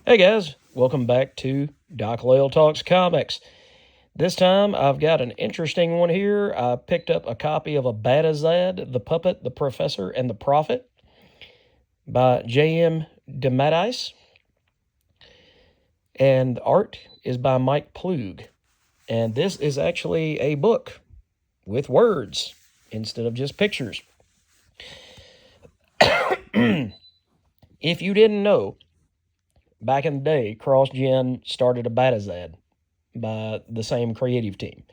Hey guys, welcome back to Doc Loyal Talks Comics. This time I've got an interesting one here. I picked up a copy of Abadazad, the Puppet, the Professor, and the Prophet by J.M. DeMatteis. And the art is by Mike Plug. And this is actually a book with words instead of just pictures. If you didn't know, back in the day, CrossGen started Abadazad by the same creative team.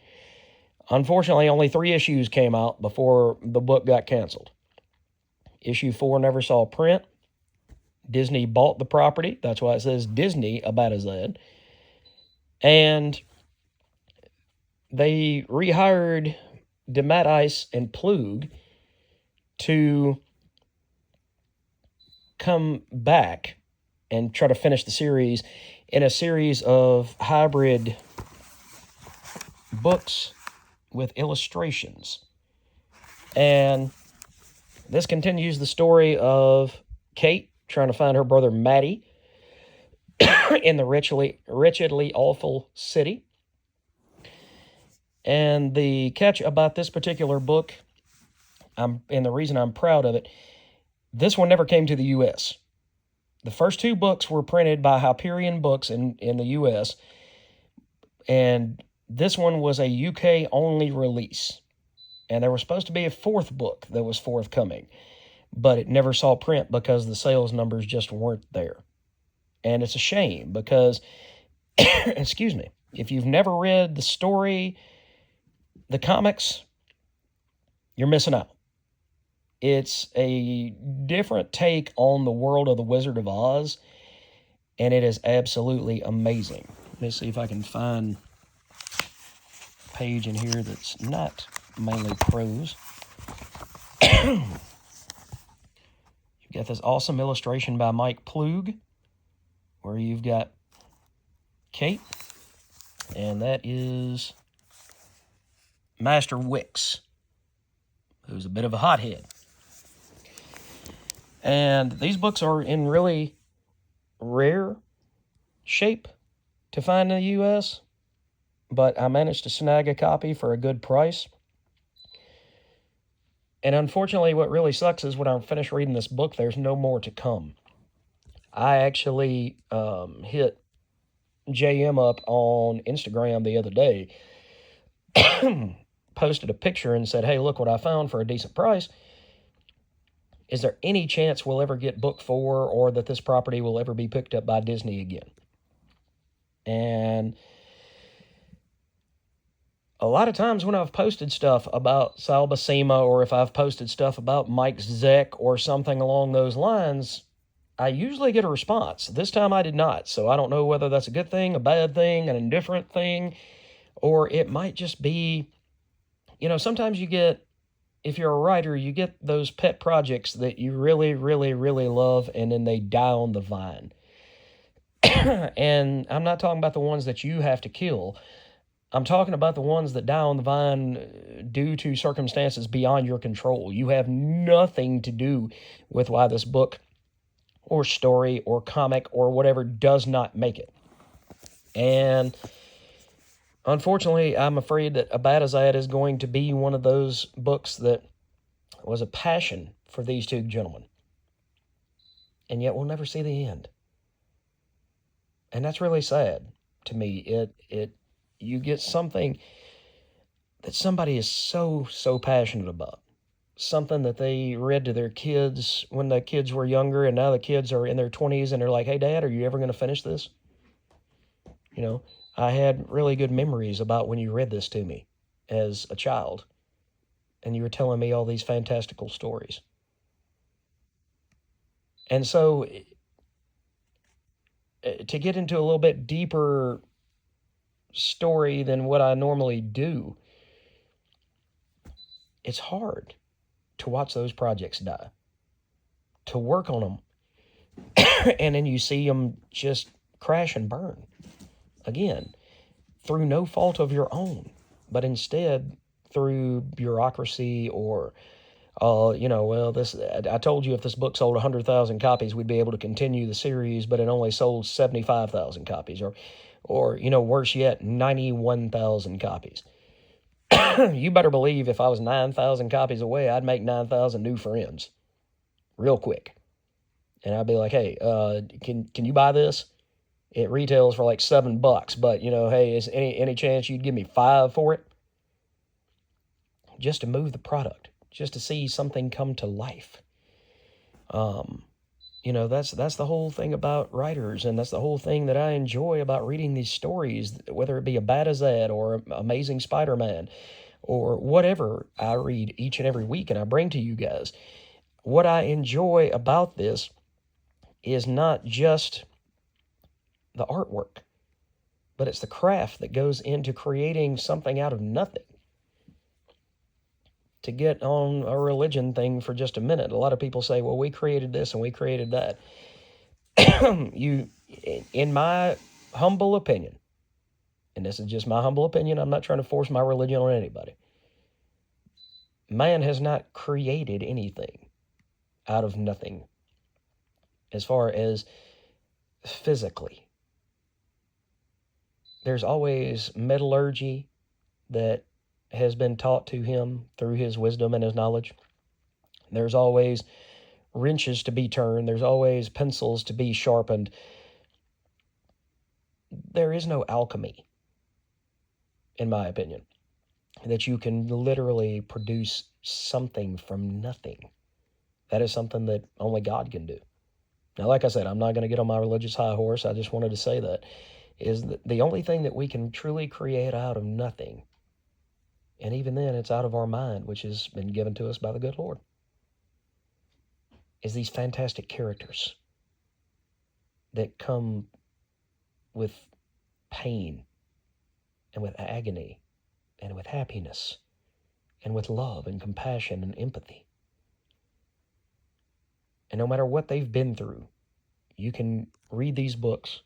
Unfortunately, only 3 issues came out before the book got canceled. Issue 4 never saw print. Disney bought the property. That's why it says Disney Abadazad. And they rehired DeMatteis and Plug to come back and try to finish the series in a series of hybrid books with illustrations. And this continues the story of Kate trying to find her brother Matty in the wretchedly awful city. And the catch about this particular book, and the reason I'm proud of it, this one never came to the U.S. The first 2 books were printed by Hyperion Books in the U.S., and this one was a UK-only release. And there was supposed to be a 4th book that was forthcoming, but it never saw print because the sales numbers just weren't there. And it's a shame because, excuse me, if you've never read the story, the comics, you're missing out. It's a different take on the world of the Wizard of Oz, and it is absolutely amazing. Let me see if I can find a page in here that's not mainly prose. You've got this awesome illustration by Mike Plug, where you've got Kate, and that is Master Wicks, who's a bit of a hothead. And these books are in really rare shape to find in the U.S., but I managed to snag a copy for a good price. And unfortunately, what really sucks is when I finish reading this book, there's no more to come. I actually hit JM up on Instagram the other day, posted a picture and said, hey, look what I found for a decent price. Is there any chance we'll ever get book 4 or that this property will ever be picked up by Disney again? And a lot of times when I've posted stuff about Sal Buscema, or if I've posted stuff about Mike Zeck or something along those lines, I usually get a response. This time I did not, so I don't know whether that's a good thing, a bad thing, an indifferent thing, or it might just be, sometimes you get, if you're a writer, you get those pet projects that you really, really, really love, and then they die on the vine. And I'm not talking about the ones that you have to kill. I'm talking about the ones that die on the vine due to circumstances beyond your control. You have nothing to do with why this book or story or comic or whatever does not make it. And unfortunately, I'm afraid that Abadazad is going to be one of those books that was a passion for these 2 gentlemen. And yet we'll never see the end. And that's really sad to me. You get something that somebody is so passionate about. Something that they read to their kids when the kids were younger, and now the kids are in their 20s and they're like, hey, Dad, are you ever going to finish this? I had really good memories about when you read this to me as a child, and you were telling me all these fantastical stories. And so, to get into a little bit deeper story than what I normally do, it's hard to watch those projects die, to work on them, and then you see them just crash and burn. Again, through no fault of your own, but instead through bureaucracy or well, I told you if this book sold 100,000 copies, we'd be able to continue the series, but it only sold 75,000 copies, or worse yet, 91,000 copies. You better believe if I was 9,000 copies away, I'd make 9,000 new friends real quick. And I'd be like, hey, can you buy this? It retails for like $7, but hey, is any chance you'd give me $5 for it? Just to move the product, just to see something come to life. That's the whole thing about writers, and that's the whole thing that I enjoy about reading these stories, whether it be Abadazad or Amazing Spider-Man or whatever I read each and every week and I bring to you guys. What I enjoy about this is not just the artwork, but it's the craft that goes into creating something out of nothing. To get on a religion thing for just a minute, a lot of people say, well, we created this and we created that. In my humble opinion, and this is just my humble opinion, I'm not trying to force my religion on anybody. Man has not created anything out of nothing as far as physically. There's always metallurgy that has been taught to him through his wisdom and his knowledge. There's always wrenches to be turned. There's always pencils to be sharpened. There is no alchemy, in my opinion, that you can literally produce something from nothing. That is something that only God can do. Now, like I said, I'm not going to get on my religious high horse. I just wanted to say that is that the only thing that we can truly create out of nothing, and even then it's out of our mind, which has been given to us by the good Lord, is these fantastic characters that come with pain and with agony and with happiness and with love and compassion and empathy. And no matter what they've been through, you can read these books.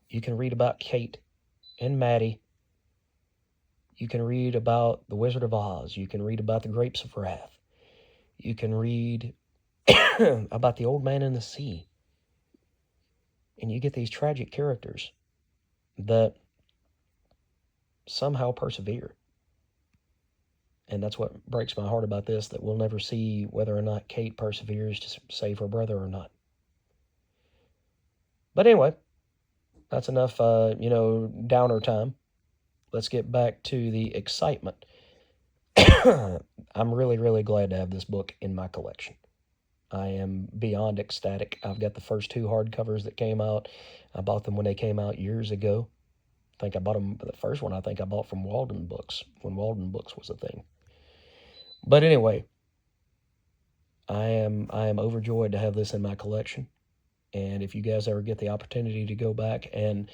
You can read about Kate and Maddie. You can read about The Wizard of Oz. You can read about The Grapes of Wrath. You can read about The Old Man and the Sea. And you get these tragic characters that somehow persevere. And that's what breaks my heart about this, that we'll never see whether or not Kate perseveres to save her brother or not. But anyway, that's enough, downer time. Let's get back to the excitement. I'm really, really glad to have this book in my collection. I am beyond ecstatic. I've got the first 2 hardcovers that came out. I bought them when they came out years ago. I think I bought them, the first one I think I bought from Walden Books, when Walden Books was a thing. But anyway, I am overjoyed to have this in my collection. And if you guys ever get the opportunity to go back and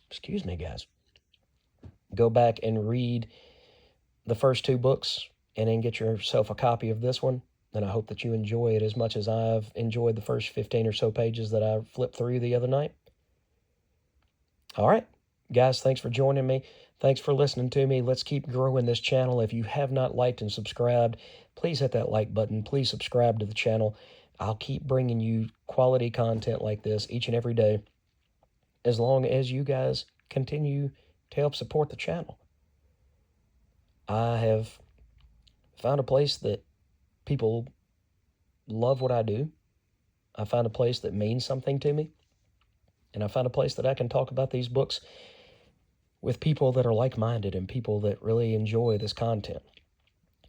excuse me, guys, go back and read the first 2 books and then get yourself a copy of this one, then I hope that you enjoy it as much as I've enjoyed the first 15 or so pages that I flipped through the other night. All right, guys, thanks for joining me. Thanks for listening to me. Let's keep growing this channel. If you have not liked and subscribed, please hit that like button. Please subscribe to the channel. I'll keep bringing you quality content like this each and every day, as long as you guys continue to help support the channel. I have found a place that people love what I do. I found a place that means something to me. And I found a place that I can talk about these books with people that are like-minded and people that really enjoy this content.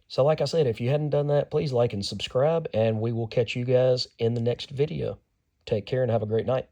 So like I said, if you hadn't done that, please like and subscribe, and we will catch you guys in the next video. Take care and have a great night.